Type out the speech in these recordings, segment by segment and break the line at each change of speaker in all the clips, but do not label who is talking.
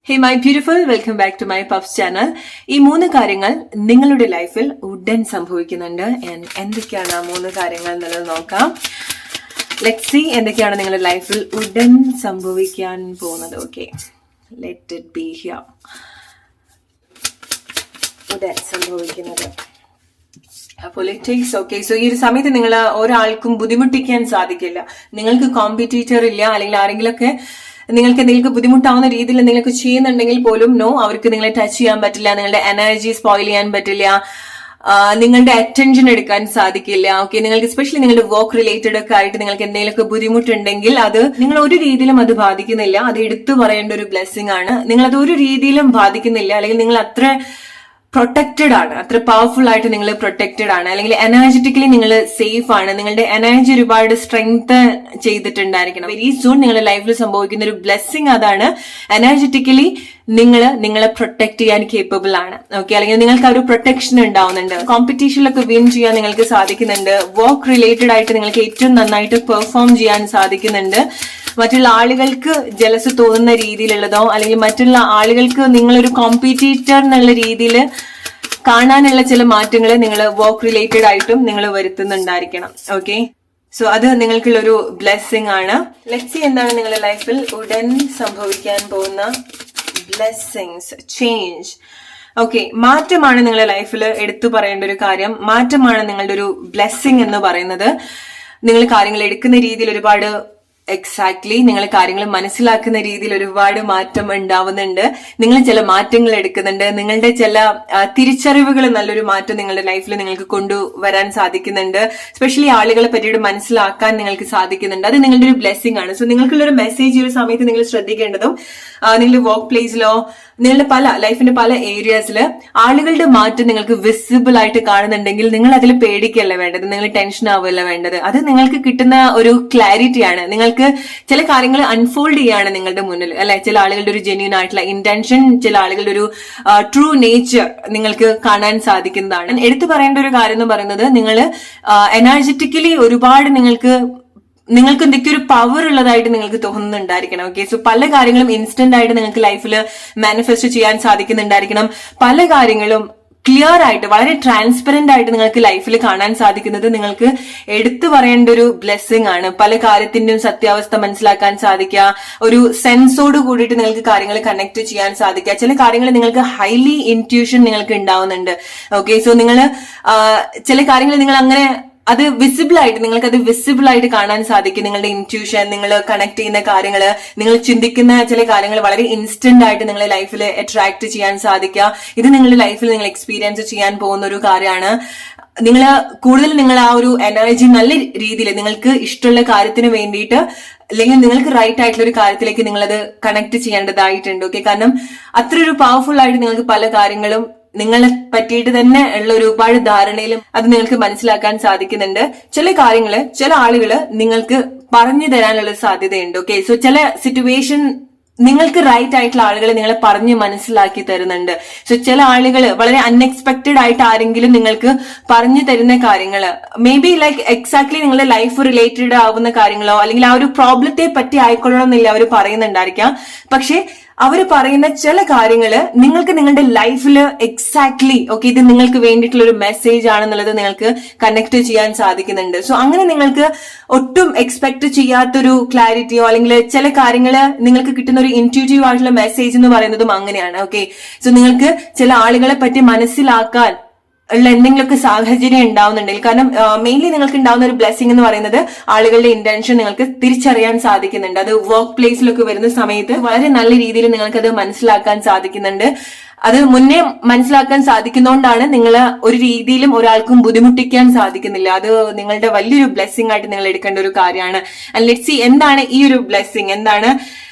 Hey my beautiful, welcome back to my puffs channel. ഈ 3 കാര്യങ്ങൾ നിങ്ങളുടെ ലൈഫിൽ ഉടൻ സംഭവിക്കുന്നുണ്ട്. എന്തൊക്കെയാണ് ആ 3 കാര്യങ്ങൾ എന്നുള്ളത് നോക്കാം. ലെറ്റ്സ് സീ എന്തൊക്കെയാണ് നിങ്ങളുടെ ലൈഫിൽ ഉടൻ സംഭവിക്കാൻ പോകുന്നത്. Okay, let it be here. ഉടൻ സംഭവിക്കുന്നത് പൊളിറ്റിക്സ്. ഓക്കെ, സോ ഈ ഒരു സമയത്ത് നിങ്ങൾ ഒരാൾക്കും ബുദ്ധിമുട്ടിക്കാൻ സാധിക്കില്ല. നിങ്ങൾക്ക് കോമ്പറ്റീറ്റർ ഇല്ല, അല്ലെങ്കിൽ ആരെങ്കിലൊക്കെ നിങ്ങൾക്ക് എന്തെങ്കിലും ബുദ്ധിമുട്ടാവുന്ന രീതിയിൽ എന്തെങ്കിലുമൊക്കെ ചെയ്യുന്നുണ്ടെങ്കിൽ പോലും അവർക്ക് നിങ്ങളെ ടച്ച് ചെയ്യാൻ പറ്റില്ല, നിങ്ങളുടെ എനർജി സ്പോയിൽ ചെയ്യാൻ പറ്റില്ല, നിങ്ങളുടെ അറ്റൻഷൻ എടുക്കാൻ സാധിക്കില്ല. ഓക്കെ, നിങ്ങൾക്ക് എസ്പെഷ്യലി നിങ്ങളുടെ വർക്ക് റിലേറ്റഡ് ഒക്കെ ആയിട്ട് നിങ്ങൾക്ക് എന്തെങ്കിലുമൊക്കെ ബുദ്ധിമുട്ടുണ്ടെങ്കിൽ അത് നിങ്ങൾ ഒരു രീതിയിലും അത് ബാധിക്കുന്നില്ല. അത് എടുത്തു പറയേണ്ട ഒരു ബ്ലെസ്സിങ് ആണ്. നിങ്ങൾ അത് ഒരു രീതിയിലും ബാധിക്കുന്നില്ല, അല്ലെങ്കിൽ നിങ്ങൾ അത്ര പ്രൊട്ടക്റ്റഡ് ആണ്, അത്ര പവർഫുൾ ആയിട്ട് നിങ്ങൾ പ്രൊട്ടക്റ്റഡ് ആണ്, അല്ലെങ്കിൽ എനർജറ്റിക്കലി നിങ്ങൾ സേഫ് ആണ്. നിങ്ങളുടെ എനർജി ഒരുപാട് സ്ട്രെങ്ത് ചെയ്തിട്ടുണ്ടായിരിക്കണം. വെരി സൂൺ നിങ്ങളുടെ ലൈഫിൽ സംഭവിക്കുന്ന ഒരു ബ്ലെസ്സിങ് അതാണ്. എനർജറ്റിക്കലി നിങ്ങളെ പ്രൊട്ടക്ട് ചെയ്യാൻ കേപ്പബിൾ ആണ്. ഓക്കെ, അല്ലെങ്കിൽ നിങ്ങൾക്ക് ആ ഒരു പ്രൊട്ടക്ഷൻ ഉണ്ടാവുന്നുണ്ട്. കോമ്പറ്റീഷനിലൊക്കെ വിൻ ചെയ്യാൻ നിങ്ങൾക്ക് സാധിക്കുന്നുണ്ട്. വർക്ക് റിലേറ്റഡ് ആയിട്ട് നിങ്ങൾക്ക് ഏറ്റവും നന്നായിട്ട് പെർഫോം ചെയ്യാൻ സാധിക്കുന്നുണ്ട്. മറ്റുള്ള ആളുകൾക്ക് ജലസ് തോന്നുന്ന രീതിയിലുള്ളതോ, അല്ലെങ്കിൽ മറ്റുള്ള ആളുകൾക്ക് നിങ്ങളൊരു കോമ്പറ്റീറ്റർ എന്നുള്ള രീതിയിൽ കാണാനുള്ള ചില മാറ്റങ്ങൾ നിങ്ങൾ വർക്ക് റിലേറ്റഡ് ആയിട്ടും നിങ്ങൾ വരുത്തുന്നുണ്ടായിരിക്കണം. ഓക്കെ, സോ അത് നിങ്ങൾക്കുള്ള ഒരു ബ്ലെസ്സിങ് ആണ്. ലെറ്റ്സ് സീ എന്താണ് നിങ്ങളുടെ ലൈഫിൽ ഉടൻ സംഭവിക്കാൻ പോകുന്ന ബ്ലെസ്സിങ്സ്. ചേഞ്ച്. ഓക്കെ, മാറ്റമാണ് നിങ്ങളുടെ ലൈഫിൽ എടുത്തു പറയേണ്ട ഒരു കാര്യം. മാറ്റമാണ് നിങ്ങളുടെ ഒരു ബ്ലെസ്സിങ് എന്ന് പറയുന്നത്. നിങ്ങൾ കാര്യങ്ങൾ എടുക്കുന്ന രീതിയിൽ ഒരുപാട് എക്സാക്ട്ലി നിങ്ങൾ കാര്യങ്ങൾ മനസ്സിലാക്കുന്ന രീതിയിൽ ഒരുപാട് മാറ്റം ഉണ്ടാവുന്നുണ്ട്. നിങ്ങൾ ചില മാറ്റങ്ങൾ എടുക്കുന്നുണ്ട്. നിങ്ങളുടെ ചില തിരിച്ചറിവുകൾ നല്ലൊരു മാറ്റം നിങ്ങളുടെ ലൈഫിൽ നിങ്ങൾക്ക് കൊണ്ടുവരാൻ സാധിക്കുന്നുണ്ട്. എസ്പെഷ്യലി ആളുകളെ പറ്റിയിട്ട് മനസ്സിലാക്കാൻ നിങ്ങൾക്ക് സാധിക്കുന്നുണ്ട്. അത് നിങ്ങളുടെ ഒരു ബ്ലെസ്സിങ് ആണ്. സോ നിങ്ങൾക്കുള്ളൊരു മെസ്സേജ് ഈ ഒരു സമയത്ത് നിങ്ങൾ ശ്രദ്ധിക്കേണ്ടതും, നിങ്ങളുടെ വർക്ക് പ്ലേസിലോ നിങ്ങളുടെ ലൈഫിന്റെ പല ഏരിയാസിൽ ആളുകളുടെ മാറ്റം നിങ്ങൾക്ക് വിസിബിൾ ആയിട്ട് കാണുന്നുണ്ടെങ്കിൽ നിങ്ങൾ അതിൽ പേടിക്കല്ല വേണ്ടത്, നിങ്ങൾ ടെൻഷൻ ആവുകയല്ല വേണ്ടത്. അത് നിങ്ങൾക്ക് കിട്ടുന്ന ഒരു ക്ലാരിറ്റിയാണ്. നിങ്ങൾക്ക് ചില കാര്യങ്ങൾ അൺഫോൾഡ് ചെയ്യാണ് നിങ്ങളുടെ മുന്നിൽ, അല്ലെ? ചില ആളുകളുടെ ഒരു ജെന്യൂൻ ആയിട്ടുള്ള ഇന്റൻഷൻ, ചില ആളുകളുടെ ഒരു ട്രൂ നേച്ചർ നിങ്ങൾക്ക് കാണാൻ സാധിക്കുന്നതാണ്. എടുത്തു പറയേണ്ട ഒരു കാര്യം എന്ന് പറയുന്നത്, നിങ്ങൾ എനർജറ്റിക്കലി ഒരുപാട് നിങ്ങൾക്ക് എന്തൊക്കെ ഒരു പവർ ഉള്ളതായിട്ട് നിങ്ങൾക്ക് തോന്നുന്നുണ്ടായിരിക്കണം. ഓക്കെ, സോ പല കാര്യങ്ങളും ഇൻസ്റ്റന്റ് ആയിട്ട് നിങ്ങൾക്ക് ലൈഫിൽ മാനിഫെസ്റ്റ് ചെയ്യാൻ സാധിക്കുന്നുണ്ടായിരിക്കണം. പല കാര്യങ്ങളും ക്ലിയർ ആയിട്ട് വളരെ ട്രാൻസ്പെറന്റ് ആയിട്ട് നിങ്ങൾക്ക് ലൈഫിൽ കാണാൻ സാധിക്കുന്നത് നിങ്ങൾക്ക് എടുത്തു പറയേണ്ട ഒരു ബ്ലെസ്സിങ് ആണ്. പല കാര്യത്തിന്റെയും സത്യാവസ്ഥ മനസ്സിലാക്കാൻ സാധിക്കുക, ഒരു സെൻസോട് കൂടിയിട്ട് നിങ്ങൾക്ക് കാര്യങ്ങൾ കണക്ട് ചെയ്യാൻ സാധിക്കുക. ചില കാര്യങ്ങൾ നിങ്ങൾക്ക് ഹൈലി ഇൻറ്റ്യൂഷൻ നിങ്ങൾക്ക് ഉണ്ടാവുന്നുണ്ട്. ഓക്കെ, സോ നിങ്ങൾ ചില കാര്യങ്ങൾ നിങ്ങൾ അങ്ങനെ അത് വിസിബിൾ ആയിട്ട് കാണാൻ സാധിക്കും. നിങ്ങളുടെ ഇൻറ്റ്യൂഷൻ, നിങ്ങൾ കണക്ട് ചെയ്യുന്ന കാര്യങ്ങൾ, നിങ്ങൾ ചിന്തിക്കുന്ന ചില കാര്യങ്ങൾ വളരെ ഇൻസ്റ്റന്റ് ആയിട്ട് നിങ്ങളുടെ ലൈഫിൽ അട്രാക്ട് ചെയ്യാൻ സാധിക്കുക. ഇത് നിങ്ങളുടെ ലൈഫിൽ നിങ്ങൾ എക്സ്പീരിയൻസ് ചെയ്യാൻ പോകുന്ന ഒരു കാര്യമാണ്. നിങ്ങൾ ആ ഒരു എനർജി നല്ല രീതിയിൽ നിങ്ങൾക്ക് ഇഷ്ടമുള്ള കാര്യത്തിന് വേണ്ടിയിട്ട്, അല്ലെങ്കിൽ നിങ്ങൾക്ക് റൈറ്റ് ആയിട്ടുള്ള ഒരു കാര്യത്തിലേക്ക് നിങ്ങളത് കണക്ട് ചെയ്യേണ്ടതായിട്ടുണ്ട്. ഓക്കെ, കാരണം അത്ര ഒരു പവർഫുൾ ആയിട്ട് നിങ്ങൾക്ക് പല കാര്യങ്ങളും നിങ്ങളെ പറ്റിയിട്ട് തന്നെ ഉള്ള ഒരുപാട് ധാരണയിലും അത് നിങ്ങൾക്ക് മനസ്സിലാക്കാൻ സാധിക്കുന്നുണ്ട്. ചില കാര്യങ്ങള് ചില ആളുകള് നിങ്ങൾക്ക് പറഞ്ഞു തരാനുള്ള സാധ്യതയുണ്ട്. ഓക്കെ, സോ ചില സിറ്റുവേഷൻ നിങ്ങൾക്ക് റൈറ്റ് ആയിട്ടുള്ള ആളുകൾ നിങ്ങളെ പറഞ്ഞ് മനസ്സിലാക്കി തരുന്നുണ്ട്. സോ ചില ആളുകൾ വളരെ അൺഎക്സ്പെക്ടഡ് ആയിട്ട് ആരെങ്കിലും നിങ്ങൾക്ക് പറഞ്ഞു തരുന്ന കാര്യങ്ങൾ, മേ ബി ലൈക്ക് എക്സാക്ട്ലി നിങ്ങളുടെ ലൈഫ് റിലേറ്റഡ് ആവുന്ന കാര്യങ്ങളോ, അല്ലെങ്കിൽ ആ ഒരു പ്രോബ്ലത്തെ പറ്റി ആയിക്കൊള്ളണമെന്നില്ല അവർ പറയുന്നുണ്ടായിരിക്കാം. പക്ഷെ അവർ പറയുന്ന ചില കാര്യങ്ങള് നിങ്ങൾക്ക് നിങ്ങളുടെ ലൈഫിൽ എക്സാക്ട്ലി ഓക്കെ ഇത് നിങ്ങൾക്ക് വേണ്ടിയിട്ടുള്ള ഒരു മെസ്സേജ് ആണെന്നുള്ളത് നിങ്ങൾക്ക് കണക്ട് ചെയ്യാൻ സാധിക്കുന്നുണ്ട്. സോ അങ്ങനെ നിങ്ങൾക്ക് ഒട്ടും എക്സ്പെക്ട് ചെയ്യാത്തൊരു ക്ലാരിറ്റിയോ, അല്ലെങ്കിൽ ചില കാര്യങ്ങള് നിങ്ങൾക്ക് കിട്ടുന്ന ഒരു ഇൻറ്റ്യൂട്ടീവ് ആയിട്ടുള്ള മെസ്സേജ് എന്ന് പറയുന്നതും അങ്ങനെയാണ്. ഓക്കെ, സോ നിങ്ങൾക്ക് ചില ആളുകളെ പറ്റി മനസ്സിലാക്കാൻ ഉള്ള എന്തെങ്കിലുമൊക്കെ സാഹചര്യം ഉണ്ടാവുന്നുണ്ടെങ്കിൽ, കാരണം മെയിൻലി നിങ്ങൾക്ക് ഉണ്ടാവുന്ന ഒരു ബ്ലെസ്സിംഗ് എന്ന് പറയുന്നത് ആളുകളുടെ ഇന്റൻഷൻ നിങ്ങൾക്ക് തിരിച്ചറിയാൻ സാധിക്കുന്നുണ്ട്. അത് വർക്ക് പ്ലേസിലൊക്കെ വരുന്ന സമയത്ത് വളരെ നല്ല രീതിയിൽ നിങ്ങൾക്ക് അത് മനസ്സിലാക്കാൻ സാധിക്കുന്നുണ്ട്. അത് മുന്നേ മനസ്സിലാക്കാൻ സാധിക്കുന്നതുകൊണ്ടാണ് നിങ്ങൾ ഒരു രീതിയിലും ഒരാൾക്കും ബുദ്ധിമുട്ടിക്കാൻ സാധിക്കുന്നില്ല. അത് നിങ്ങളുടെ വലിയൊരു ബ്ലെസ്സിംഗ് ആയിട്ട് നിങ്ങൾ എടുക്കേണ്ട ഒരു കാര്യമാണ്. ആൻഡ് ലെറ്റ്സ് സീ എന്താണ് ഈ ഒരു ബ്ലെസ്സിംഗ്, എന്താണ്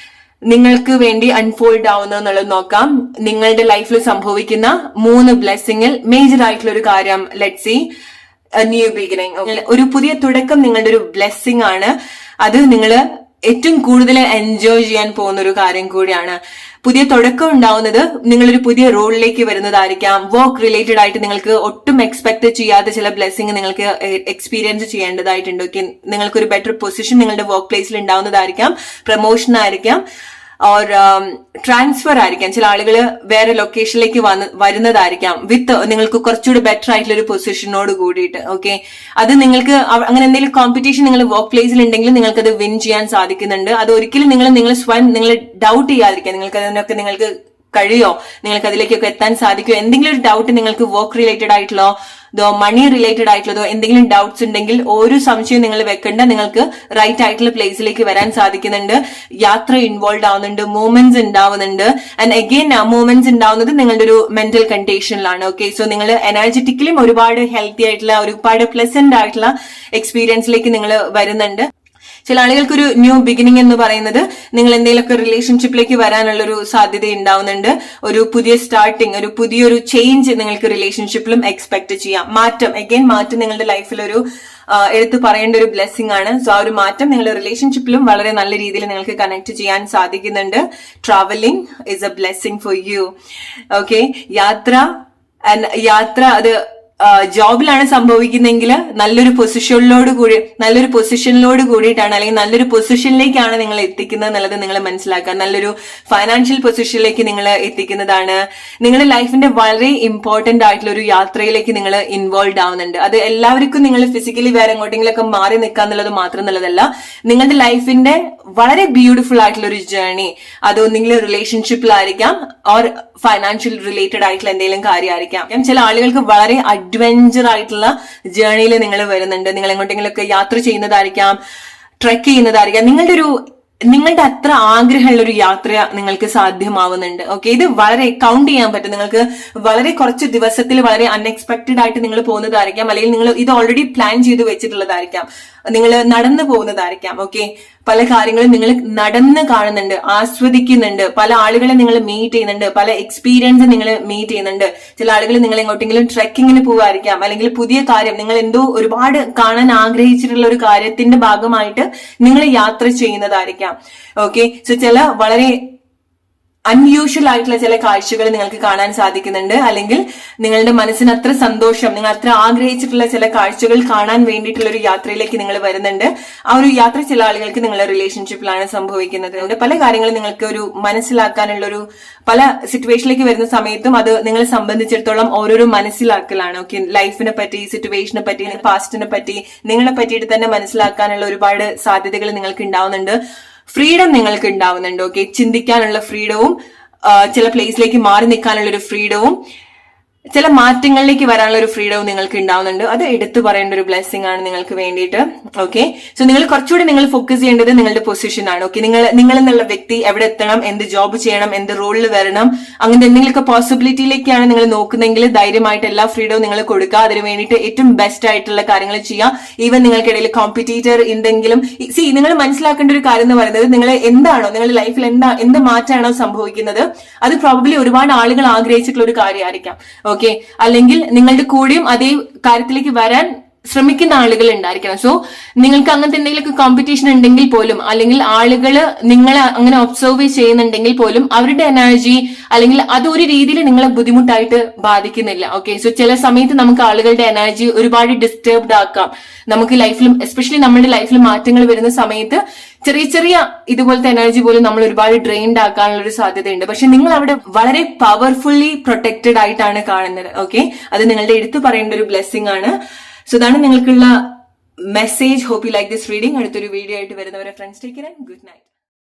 നിങ്ങൾക്ക് വേണ്ടി അൺഫോൾഡ് ആവുന്നത് എന്നുള്ളത് നോക്കാം. നിങ്ങളുടെ ലൈഫിൽ സംഭവിക്കുന്ന 3 ബ്ലെസ്സിങ്ങിൽ മേജർ ആയിട്ടുള്ള ഒരു കാര്യം, ലെറ്റ്സ് സീ ന്യൂ ബിഗിനിങ്. ഒരു പുതിയ തുടക്കം നിങ്ങളുടെ ഒരു ബ്ലെസ്സിംഗ് ആണ്. അത് നിങ്ങൾ ഏറ്റവും കൂടുതൽ എൻജോയ് ചെയ്യാൻ പോകുന്ന ഒരു കാര്യം കൂടിയാണ്. പുതിയ തുടക്കം ഉണ്ടാവുന്നത് നിങ്ങളൊരു പുതിയ റോളിലേക്ക് വരുന്നതായിരിക്കാം. വർക്ക് റിലേറ്റഡ് ആയിട്ട് നിങ്ങൾക്ക് ഒട്ടും എക്സ്പെക്ട് ചെയ്യാത്ത ചില ബ്ലെസ്സിങ് നിങ്ങൾക്ക് എക്സ്പീരിയൻസ് ചെയ്യേണ്ടതായിട്ടുണ്ട്. നിങ്ങൾക്കൊരു ബെറ്റർ പൊസിഷൻ നിങ്ങളുടെ വർക്ക് പ്ലേസിൽ ഉണ്ടാവുന്നതായിരിക്കാം, പ്രൊമോഷൻ ആയിരിക്കാം, ഓർ ട്രാൻസ്ഫർ ആയിരിക്കാം. ചില ആളുകൾ വേറെ ലൊക്കേഷനിലേക്ക് വരുന്നതായിരിക്കാം വിത്ത് നിങ്ങൾക്ക് കുറച്ചുകൂടി ബെറ്റർ ആയിട്ടുള്ള ഒരു പൊസിഷനോട് കൂടിയിട്ട്. ഓക്കെ, അത് നിങ്ങൾക്ക് അങ്ങനെ എന്തെങ്കിലും കോമ്പറ്റീഷൻ നിങ്ങൾ വർക്ക് പ്ലേസിൽ ഉണ്ടെങ്കിൽ നിങ്ങൾക്ക് അത് വിൻ ചെയ്യാൻ സാധിക്കുന്നുണ്ട്. അത് ഒരിക്കലും നിങ്ങൾ സ്വയം നിങ്ങൾ ഡൗട്ട് ചെയ്യാതിരിക്കാം. നിങ്ങൾക്ക് അതിനൊക്കെ നിങ്ങൾക്ക് കഴിയോ, നിങ്ങൾക്ക് അതിലേക്കൊക്കെ എത്താൻ സാധിക്കുമോ, എന്തെങ്കിലും ഒരു ഡൗട്ട് നിങ്ങൾക്ക് വർക്ക് റിലേറ്റഡ് ആയിട്ടുള്ളോ മണി റിലേറ്റഡ് ആയിട്ടുള്ളതോ എന്തെങ്കിലും ഡൗട്ട്സ് ഉണ്ടെങ്കിൽ ഒരു സംശയം നിങ്ങൾ വെക്കേണ്ട. നിങ്ങൾക്ക് റൈറ്റ് ആയിട്ടുള്ള പ്ലേസിലേക്ക് വരാൻ സാധിക്കുന്നുണ്ട്. യാത്ര ഇൻവോൾവ് ആവുന്നുണ്ട്, മൂവ്മെന്റ്സ് ഉണ്ടാവുന്നുണ്ട്. ആൻഡ് അഗെയിൻ മൂവ്മെന്റ്സ് ഉണ്ടാവുന്നത് നിങ്ങളുടെ ഒരു മെന്റൽ കണ്ടീഷനിലാണ്. ഓക്കെ, സോ നിങ്ങൾ എനർജറ്റിക്കലിയും ഒരുപാട് ഹെൽത്തി ആയിട്ടുള്ള ഒരുപാട് പ്ലസന്റ് ആയിട്ടുള്ള എക്സ്പീരിയൻസിലേക്ക് നിങ്ങൾ വരുന്നുണ്ട്. ചില ആളുകൾക്ക് ഒരു ന്യൂ ബിഗിനിങ് എന്ന് പറയുന്നത് നിങ്ങൾ എന്തെങ്കിലുമൊക്കെ റിലേഷൻഷിപ്പിലേക്ക് വരാനുള്ള ഒരു സാധ്യത ഉണ്ടാവുന്നുണ്ട്. ഒരു പുതിയ സ്റ്റാർട്ടിങ്, ഒരു പുതിയൊരു ചേഞ്ച് നിങ്ങൾക്ക് റിലേഷൻഷിപ്പിലും എക്സ്പെക്ട് ചെയ്യാം. മാറ്റം നിങ്ങളുടെ ലൈഫിൽ ഒരു എടുത്തു പറയേണ്ട ഒരു ബ്ലെസ്സിംഗ് ആണ്. സോ ആ ഒരു മാറ്റം നിങ്ങളുടെ റിലേഷൻഷിപ്പിലും വളരെ നല്ല രീതിയിൽ നിങ്ങൾക്ക് കണക്ട് ചെയ്യാൻ സാധിക്കുന്നുണ്ട്. Travelling is A blessing for you. Okay, യാത്ര അത് ജോബിലാണ് സംഭവിക്കുന്നെങ്കിൽ നല്ലൊരു പൊസിഷനിലോട് കൂടിയിട്ടാണ്, അല്ലെങ്കിൽ നല്ലൊരു പൊസിഷനിലേക്കാണ് നിങ്ങൾ എത്തിക്കുന്നത് എന്നുള്ളത് നിങ്ങൾ മനസ്സിലാക്കുക. നല്ലൊരു ഫൈനാൻഷ്യൽ പൊസിഷനിലേക്ക് നിങ്ങൾ എത്തിക്കുന്നതാണ്. നിങ്ങളുടെ ലൈഫിന്റെ വളരെ ഇമ്പോർട്ടന്റ് ആയിട്ടുള്ള ഒരു യാത്രയിലേക്ക് നിങ്ങൾ ഇൻവോൾവ് ആവുന്നുണ്ട്. അത് എല്ലാവർക്കും നിങ്ങൾ ഫിസിക്കലി വേറെ എങ്ങോട്ടെങ്കിലൊക്കെ മാറി നിൽക്കുക എന്നുള്ളത് മാത്രം എന്നുള്ളതല്ല, നിങ്ങളുടെ ലൈഫിന്റെ വളരെ ബ്യൂട്ടിഫുൾ ആയിട്ടുള്ള ഒരു ജേർണി അത് ഒന്നെങ്കിലും റിലേഷൻഷിപ്പിലായിരിക്കാം ഓർ ഫൈനാൻഷ്യൽ റിലേറ്റഡ് ആയിട്ടുള്ള എന്തെങ്കിലും കാര്യമായിരിക്കാം. ചില ആളുകൾക്ക് വളരെ അഡ്വഞ്ചർ ആയിട്ടുള്ള ജേർണിയിൽ നിങ്ങൾ വരുന്നുണ്ട്. നിങ്ങൾ എങ്ങോട്ടെങ്കിലൊക്കെ യാത്ര ചെയ്യുന്നതായിരിക്കാം, ട്രെക്ക് ചെയ്യുന്നതായിരിക്കാം. നിങ്ങളുടെ അത്ര ആഗ്രഹമുള്ള ഒരു യാത്ര നിങ്ങൾക്ക് സാധ്യമാവുന്നുണ്ട്. ഓക്കെ, ഇത് വളരെ കൗണ്ട് ചെയ്യാൻ പറ്റും. നിങ്ങൾക്ക് വളരെ കുറച്ച് ദിവസത്തിൽ വളരെ അൺഎക്സ്പെക്ടഡ് ആയിട്ട് നിങ്ങൾ പോകുന്നതായിരിക്കാം, അല്ലെങ്കിൽ നിങ്ങൾ ഇത് ഓൾറെഡി പ്ലാൻ ചെയ്ത് വെച്ചിട്ടുള്ളതായിരിക്കാം. നിങ്ങൾ നടന്നു പോകുന്നതായിരിക്കാം. ഓക്കെ, പല കാര്യങ്ങളും നിങ്ങൾ നടന്ന് കാണുന്നുണ്ട്, ആസ്വദിക്കുന്നുണ്ട്. പല ആളുകളെ നിങ്ങൾ മീറ്റ് ചെയ്യുന്നുണ്ട്, പല എക്സ്പീരിയൻസ് നിങ്ങൾ മീറ്റ് ചെയ്യുന്നുണ്ട്. ചില ആളുകൾ നിങ്ങൾ എങ്ങോട്ടെങ്കിലും ട്രെക്കിങ്ങിന് പോവായിരിക്കാം, അല്ലെങ്കിൽ പുതിയ കാര്യം നിങ്ങൾ എന്തോ ഒരുപാട് കാണാൻ ആഗ്രഹിച്ചിട്ടുള്ള ഒരു കാര്യത്തിന്റെ ഭാഗമായിട്ട് നിങ്ങൾ യാത്ര ചെയ്യുന്നതായിരിക്കാം. ഓക്കെ, സോ ചില വളരെ അൺയൂഷ്വൽ ആയിട്ടുള്ള ചില കാഴ്ചകൾ നിങ്ങൾക്ക് കാണാൻ സാധിക്കുന്നുണ്ട്, അല്ലെങ്കിൽ നിങ്ങളുടെ മനസ്സിന് അത്ര സന്തോഷം, നിങ്ങൾ അത്ര ആഗ്രഹിച്ചിട്ടുള്ള ചില കാഴ്ചകൾ കാണാൻ വേണ്ടിയിട്ടുള്ള ഒരു യാത്രയിലേക്ക് നിങ്ങൾ വരുന്നുണ്ട്. ആ ഒരു യാത്ര ചില ആളുകൾക്ക് നിങ്ങളുടെ റിലേഷൻഷിപ്പിലാണ് സംഭവിക്കുന്നത്. പല കാര്യങ്ങളും നിങ്ങൾക്ക് ഒരു മനസ്സിലാക്കാനുള്ള ഒരു പല സിറ്റുവേഷനിലേക്ക് വരുന്ന സമയത്തും അത് നിങ്ങളെ സംബന്ധിച്ചിടത്തോളം ഓരോരോ മനസ്സിലാക്കലാണ്. ഓക്കെ, ലൈഫിനെ പറ്റി, സിറ്റുവേഷനെ പറ്റി, പാസ്റ്റിനെ പറ്റി, നിങ്ങളെ പറ്റിയിട്ട് തന്നെ മനസ്സിലാക്കാനുള്ള ഒരുപാട് സാധ്യതകൾ നിങ്ങൾക്ക് ഉണ്ടാവുന്നുണ്ട്. ഫ്രീഡം നിങ്ങൾക്ക് ഉണ്ടാവുന്നുണ്ട്. ഓക്കെ, ചിന്തിക്കാനുള്ള ഫ്രീഡവും ചില പ്ലേസിലേക്ക് മാറി നിൽക്കാനുള്ള ഒരു ഫ്രീഡവും ചില മാറ്റങ്ങളിലേക്ക് വരാനുള്ള ഒരു ഫ്രീഡവും നിങ്ങൾക്ക് ഉണ്ടാവുന്നുണ്ട്. അത് എടുത്തു പറയേണ്ട ഒരു ബ്ലെസ്സിംഗ് ആണ് നിങ്ങൾക്ക് വേണ്ടിയിട്ട്. ഓക്കെ, സോ നിങ്ങൾ കുറച്ചുകൂടി നിങ്ങൾ ഫോക്കസ് ചെയ്യേണ്ടത് നിങ്ങളുടെ പൊസിഷൻ ആണ്. ഓക്കെ, നിങ്ങൾ എന്നുള്ള വ്യക്തി എവിടെ എത്തണം, എന്ത് ജോബ് ചെയ്യണം, എന്ത് റോളിൽ വരണം, അങ്ങനത്തെ എന്തെങ്കിലുമൊക്കെ പോസിബിലിറ്റിയിലേക്കാണ് നിങ്ങൾ നോക്കുന്നെങ്കിൽ ധൈര്യമായിട്ട് എല്ലാ ഫ്രീഡവും നിങ്ങൾ കൊടുക്കുക. അതിന് വേണ്ടിയിട്ട് ഏറ്റവും ബെസ്റ്റ് ആയിട്ടുള്ള കാര്യങ്ങൾ ചെയ്യാം. ഈവൻ നിങ്ങൾക്കിടയിൽ കോമ്പറ്റീറ്റർ എന്തെങ്കിലും നിങ്ങൾ മനസ്സിലാക്കേണ്ട ഒരു കാര്യം എന്ന് പറയുന്നത്, നിങ്ങൾ എന്താണോ നിങ്ങളുടെ ലൈഫിൽ എന്ത് മാറ്റമാണോ സംഭവിക്കുന്നത്, അത് പ്രോബബ്ലി ഒരുപാട് ആളുകൾ ആഗ്രഹിച്ചിട്ടുള്ള ഒരു കാര്യമായിരിക്കാം. ഓക്കെ, അല്ലെങ്കിൽ നിങ്ങളുടെ കൂടെയും അതേ കാര്യത്തിലേക്ക് വരാൻ ശ്രമിക്കുന്ന ആളുകൾ ഉണ്ടായിരിക്കണം. സോ നിങ്ങൾക്ക് അങ്ങനത്തെ എന്തെങ്കിലുമൊക്കെ കോമ്പറ്റീഷൻ ഉണ്ടെങ്കിൽ പോലും, അല്ലെങ്കിൽ ആളുകൾ നിങ്ങളെ അങ്ങനെ ഒബ്സർവ് ചെയ്യുന്നുണ്ടെങ്കിൽ പോലും അവരുടെ എനർജി അല്ലെങ്കിൽ അതൊരു രീതിയിൽ നിങ്ങളെ ബുദ്ധിമുട്ടായിട്ട് ബാധിക്കുന്നില്ല. ഓക്കെ, സോ ചില സമയത്ത് നമുക്ക് ആളുകളുടെ എനർജി ഒരുപാട് ഡിസ്റ്റർബ്ഡ് ആക്കാം. നമുക്ക് ലൈഫിലും എസ്പെഷ്യലി നമ്മുടെ ലൈഫിൽ മാറ്റങ്ങൾ വരുന്ന സമയത്ത് ചെറിയ ഇതുപോലത്തെ എനർജി പോലും നമ്മൾ ഒരുപാട് ഡ്രെയിൻഡ് ആക്കാനുള്ള ഒരു സാധ്യതയുണ്ട്. പക്ഷെ നിങ്ങൾ അവിടെ വളരെ പവർഫുള്ളി പ്രൊട്ടക്റ്റഡ് ആയിട്ടാണ് കാണുന്നത്. ഓക്കെ, അത് നിങ്ങളുടെ എടുത്തു പറയേണ്ട ഒരു ബ്ലെസ്സിംഗ് ആണ്. സോ ഇതാണ് നിങ്ങൾക്കുള്ള message. Hope you like this reading. അടുത്തൊരു വീഡിയോ ആയിട്ട് വരുന്നവരെ friends, take care and good night.